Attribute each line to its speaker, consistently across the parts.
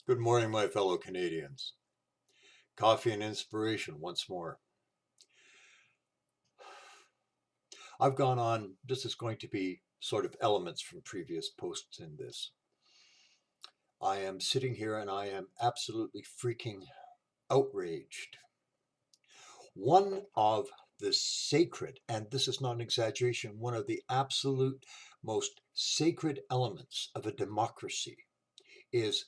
Speaker 1: Good morning, my fellow Canadians. Coffee and inspiration once more. I've gone on, this is going to be sort of elements from previous posts in this. I am sitting here and I am absolutely freaking outraged. One of the sacred, and this is not an exaggeration, one of the absolute most sacred elements of a democracy is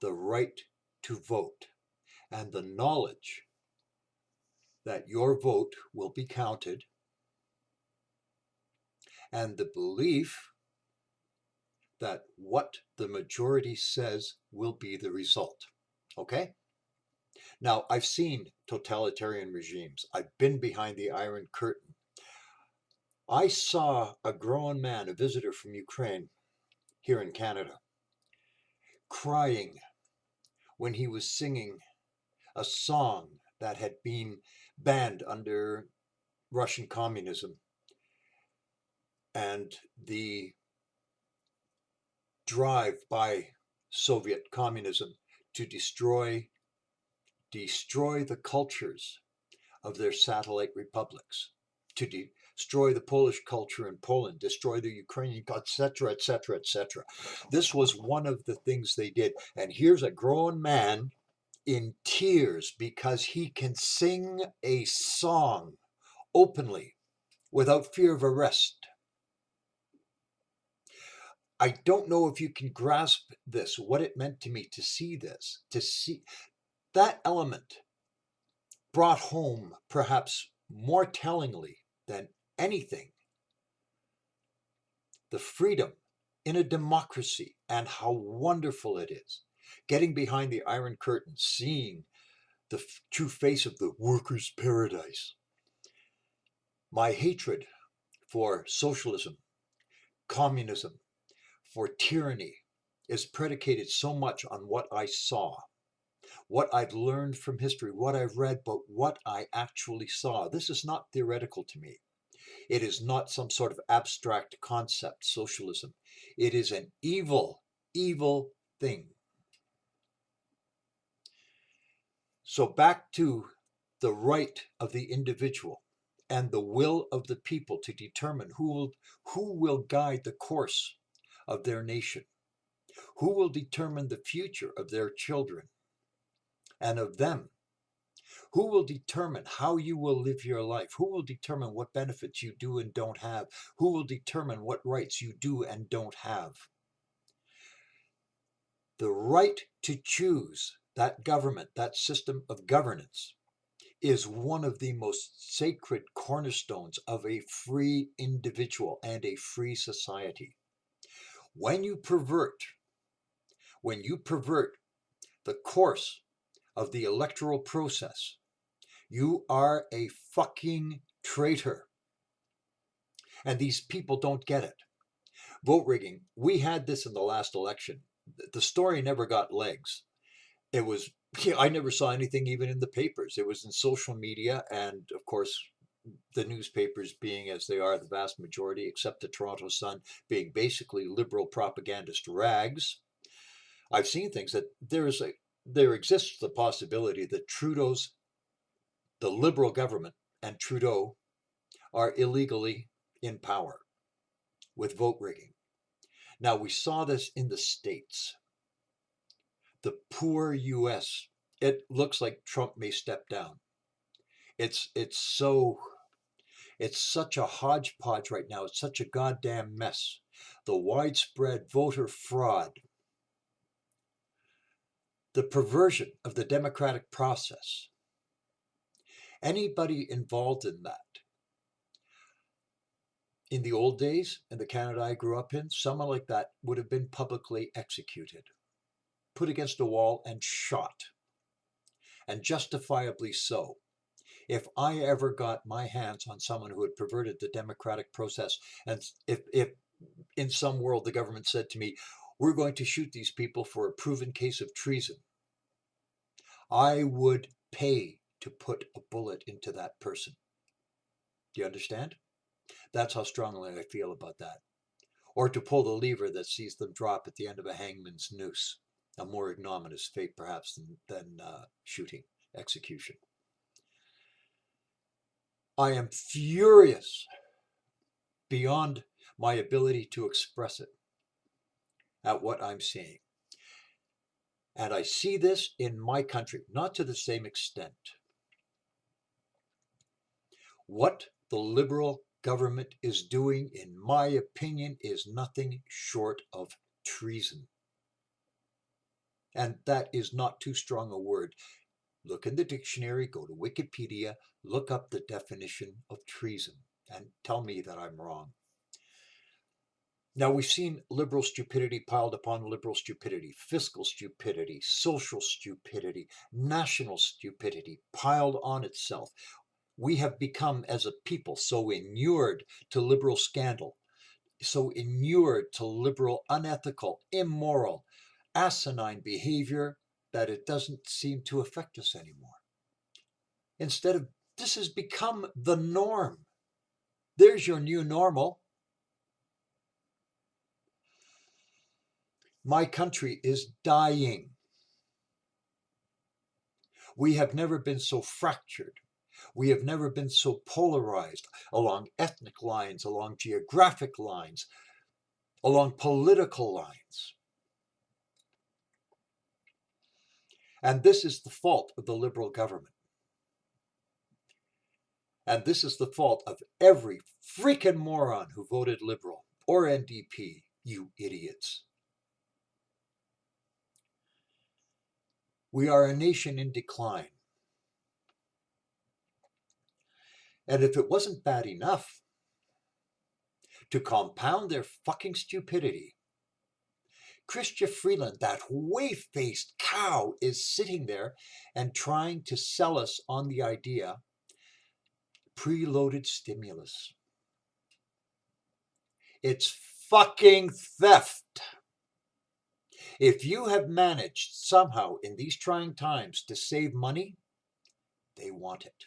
Speaker 1: the right to vote and the knowledge that your vote will be counted and the belief that what the majority says will be the result. Okay? Now, I've seen totalitarian regimes. I've been behind the Iron Curtain. I saw a grown man, a visitor from Ukraine here in Canada, crying when he was singing a song that had been banned under Russian communism and the drive by Soviet communism to destroy the cultures of their satellite republics, to destroy the Polish culture in Poland, destroy the Ukrainian, etc., etc., etc. This was one of the things they did. And here's a grown man in tears because he can sing a song openly without fear of arrest. I don't know if you can grasp this, what it meant to me to see this, to see that element brought home perhaps more tellingly than anything the freedom in a democracy and how wonderful it is. Getting behind the Iron Curtain, seeing the true face of the workers' paradise. My hatred for socialism, communism, for tyranny is predicated so much on what I saw, what I've learned from history, what I've read, but what I actually saw. This is not theoretical to me. It is not some sort of abstract concept, socialism. It is an evil, evil thing. So back to the right of the individual and the will of the people to determine who will guide the course of their nation, who will determine the future of their children and of them, who will determine how you will live your life, who will determine what benefits you do and don't have, who will determine what rights you do and don't have. The right to choose that government, that system of governance, is one of the most sacred cornerstones of a free individual and a free society. When you pervert, when you pervert the course of the electoral process, you are a fucking traitor. And these people don't get it. Vote rigging, we had this in the last election. The story never got legs. It was, I never saw anything even in the papers. It was in social media, and of course, the newspapers being as they are, the vast majority, except the Toronto Sun, being basically liberal propagandist rags. I've seen things that there exists the possibility that the liberal government and Trudeau are illegally in power with vote rigging. Now, we saw this in the States. The poor US, it looks like Trump may step down. It's it's so it's such a hodgepodge right now. It's such a goddamn mess. The widespread voter fraud, the perversion of the democratic process. Anybody involved in that, in the old days, in the Canada I grew up in, someone like that would have been publicly executed, put against a wall and shot, and justifiably so. If I ever got my hands on someone who had perverted the democratic process, and if in some world the government said to me, we're going to shoot these people for a proven case of treason, I would pay to put a bullet into that person. Do you understand? That's how strongly I feel about that. Or to pull the lever that sees them drop at the end of a hangman's noose. A more ignominious fate, perhaps, than shooting, execution. I am furious beyond my ability to express it at what I'm seeing. And I see this in my country, not to the same extent. What the Liberal government is doing, in my opinion, is nothing short of treason. And that is not too strong a word. Look in the dictionary, go to Wikipedia, look up the definition of treason, and tell me that I'm wrong. Now, we've seen liberal stupidity piled upon liberal stupidity, fiscal stupidity, social stupidity, national stupidity piled on itself. We have become, as a people, so inured to liberal scandal, so inured to liberal, unethical, immoral, asinine behavior that it doesn't seem to affect us anymore. Instead of, this has become the norm. There's your new normal. My country is dying. We have never been so fractured. We have never been so polarized along ethnic lines, along geographic lines, along political lines. And this is the fault of the Liberal government. And this is the fault of every freaking moron who voted Liberal or NDP, you idiots. We are a nation in decline. And if it wasn't bad enough to compound their fucking stupidity, Chrystia Freeland, that whey-faced cow, is sitting there and trying to sell us on the idea preloaded stimulus. It's fucking theft. If you have managed somehow in these trying times to save money, they want it.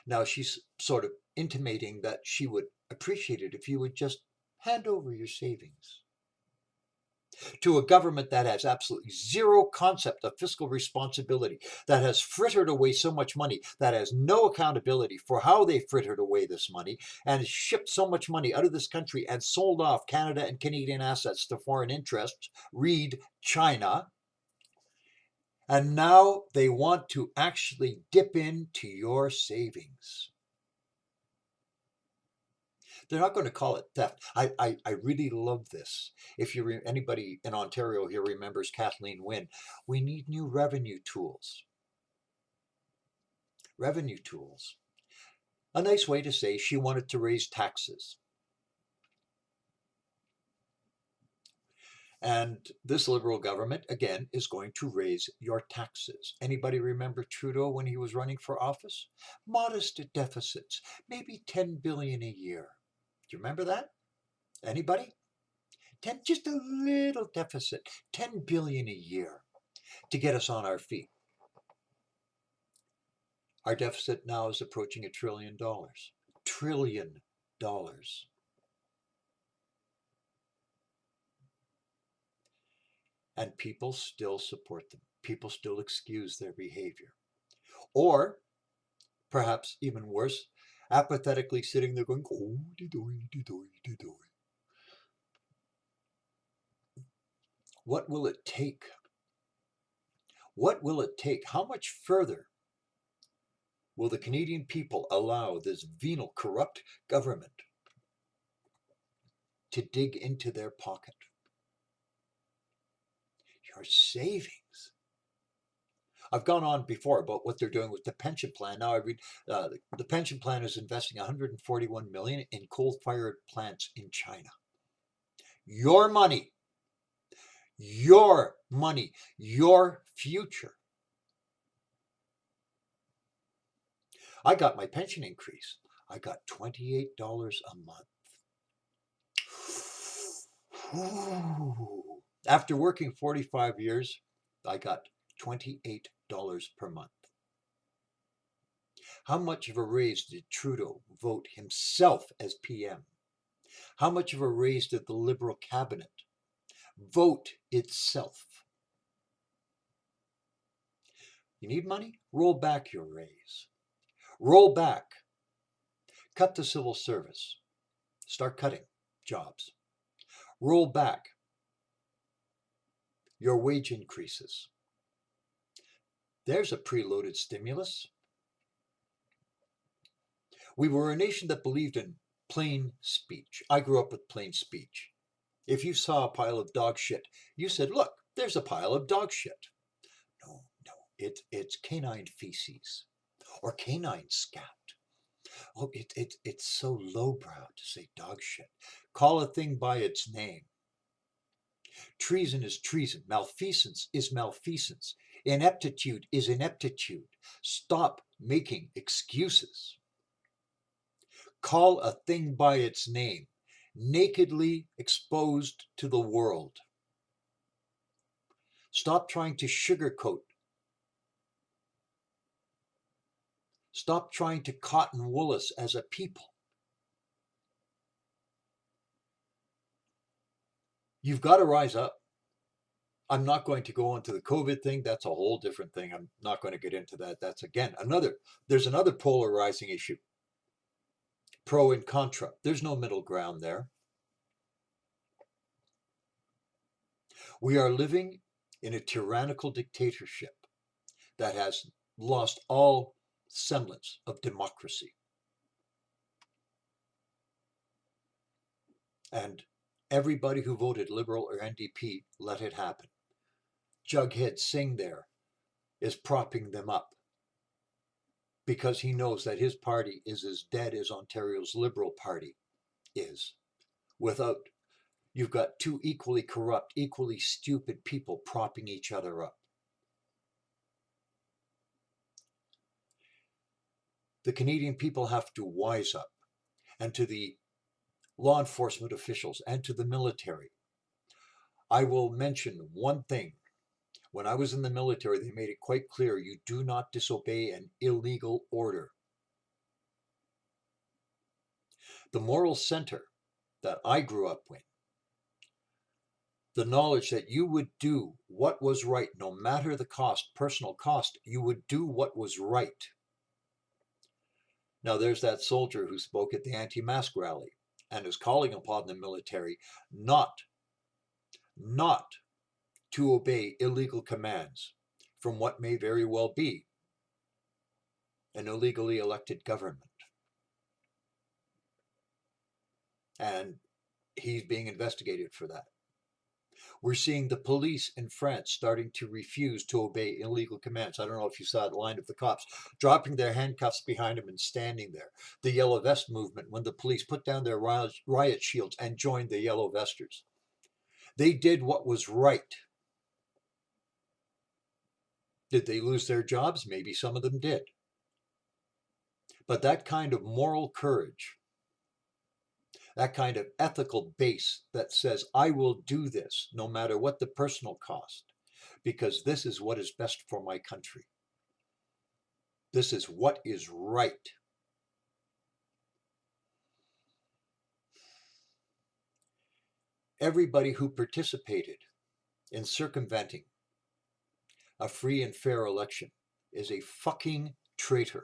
Speaker 1: Now she's sort of intimating that she would appreciate it if you would just hand over your savings to a government that has absolutely zero concept of fiscal responsibility, that has frittered away so much money, that has no accountability for how they frittered away this money, and has shipped so much money out of this country and sold off Canada and Canadian assets to foreign interests, read China. And now they want to actually dip into your savings. They're not going to call it theft. I really love this. If anybody in Ontario here remembers Kathleen Wynne, we need new revenue tools. Revenue tools. A nice way to say she wanted to raise taxes. And this Liberal government, again, is going to raise your taxes. Anybody remember Trudeau when he was running for office? Modest deficits, maybe $10 billion a year. Do you remember that? Anybody? Just a little deficit, $10 billion a year to get us on our feet. Our deficit now is approaching $1 trillion. $1 trillion. And people still support them. People still excuse their behavior. Or, perhaps even worse, apathetically sitting there going, oh, de-doy. What will it take? What will it take? How much further will the Canadian people allow this venal, corrupt government to dig into their pocket? Your savings. I've gone on before about what they're doing with the pension plan. Now I read the pension plan is investing $141 million in coal-fired plants in China. Your money, your future. I got my pension increase. I got $28 a month. Ooh. After working 45 years, I got $28 per month. How much of a raise did Trudeau vote himself as PM? How much of a raise did the Liberal cabinet Vote itself. You need money? Roll back your raise. Roll back. Cut the civil service. Start cutting jobs. Roll back your wage increases. There's a preloaded stimulus. We were a nation that believed in plain speech. I grew up with plain speech. If you saw a pile of dog shit, you said, look, there's a pile of dog shit. No, it's canine feces or canine scat. Oh, it's so lowbrow to say dog shit. Call a thing by its name. Treason is treason. Malfeasance is malfeasance. Ineptitude is ineptitude. Stop making excuses. Call a thing by its name, nakedly exposed to the world. Stop trying to sugarcoat. Stop trying to cotton wool us as a people. You've got to rise up. I'm not going to go into the COVID thing. That's a whole different thing. I'm not going to get into that. That's again there's another polarizing issue. Pro and contra. There's no middle ground there. We are living in a tyrannical dictatorship that has lost all semblance of democracy. And everybody who voted Liberal or NDP let it happen. Jughead Singh there is propping them up because he knows that his party is as dead as Ontario's Liberal Party is. Without, you've got two equally corrupt, equally stupid people propping each other up. The Canadian people have to wise up, and to the law enforcement officials and to the military. I will mention one thing. When I was in the military, they made it quite clear you do not disobey an illegal order. The moral center that I grew up with, the knowledge that you would do what was right, no matter the cost, personal cost, you would do what was right. Now there's that soldier who spoke at the anti-mask rally and is calling upon the military not to obey illegal commands from what may very well be an illegally elected government. And he's being investigated for that. We're seeing the police in France starting to refuse to obey illegal commands. I don't know if you saw the line of the cops dropping their handcuffs behind them and standing there. The Yellow Vest movement, when the police put down their riot shields and joined the Yellow Vesters. They did what was right. Did they lose their jobs? Maybe some of them did. But that kind of moral courage, that kind of ethical base that says, I will do this no matter what the personal cost, because this is what is best for my country. This is what is right. Everybody who participated in circumventing a free and fair election is a fucking traitor.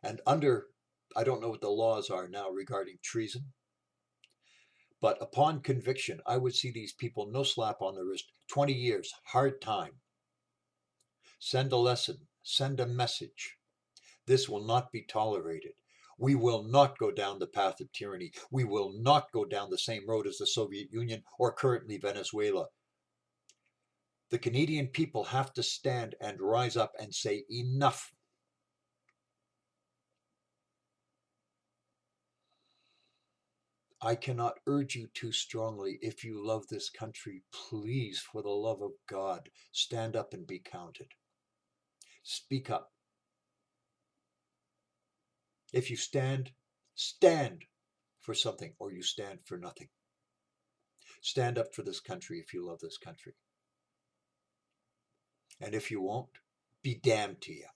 Speaker 1: And under, I don't know what the laws are now regarding treason, but upon conviction, I would see these people no slap on the wrist, 20 years, hard time. Send a lesson, send a message. This will not be tolerated. We will not go down the path of tyranny. We will not go down the same road as the Soviet Union or currently Venezuela. The Canadian people have to stand and rise up and say enough. I cannot urge you too strongly. If you love this country, please, for the love of God, stand up and be counted. Speak up. If you stand for something, or you stand for nothing. Stand up for this country if you love this country. And if you won't, be damned to you.